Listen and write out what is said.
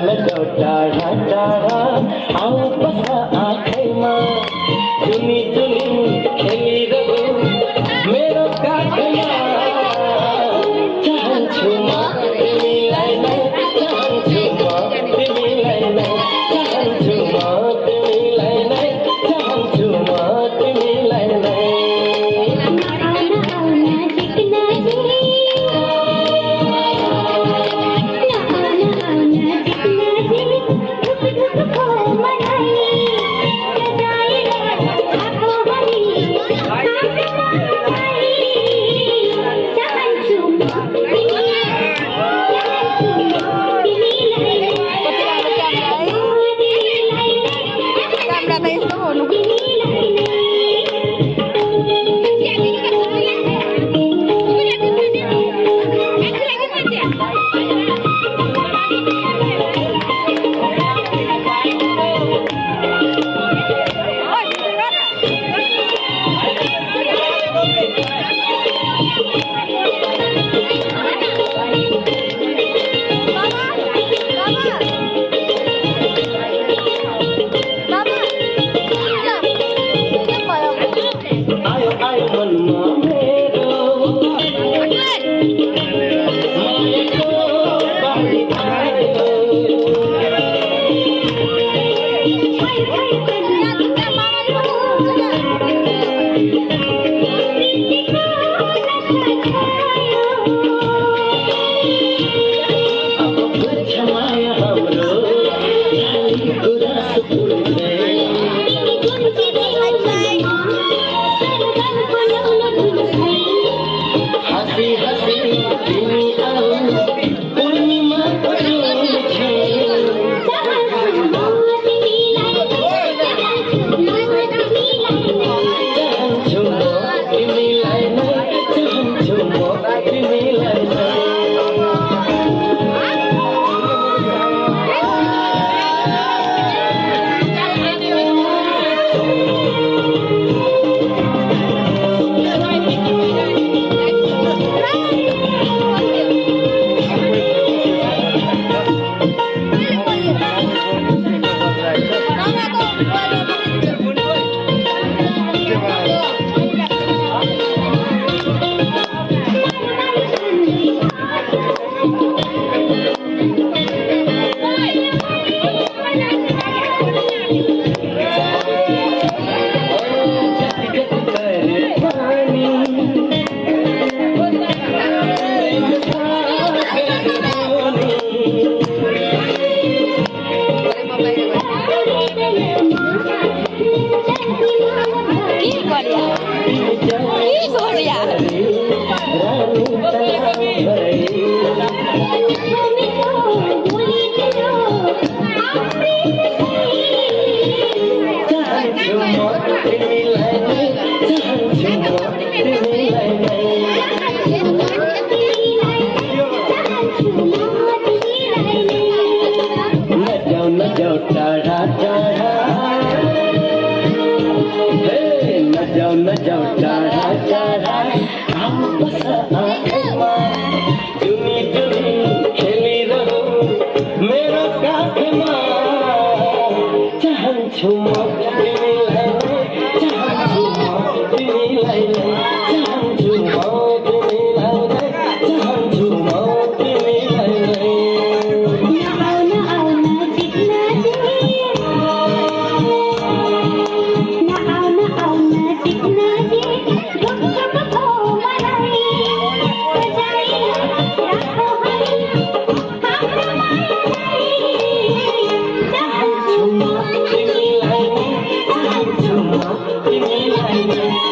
न जाओ टाढा टाढा आऊ बसा आँखैमा जुनी जुनी खेलिरहु मेरो काखमा चाहन्छु म तिमीलाई नै चाहन्छु म तिमीलाई नै चाहन्छु म तिमीलाई नै चाहन्छु म तिमीलाई नै न जाओ टाढा टाढा न जाओ टाढा टाढा आऊ बस आँखैमा जुनी जुनी खेलिरहु मेरो काखमा चाहन्छु म तिमीलाई चाहन्छु म तिमीलाई चाहन्छु म तिमीलाई चाहन्छु म तिमीलाई Give me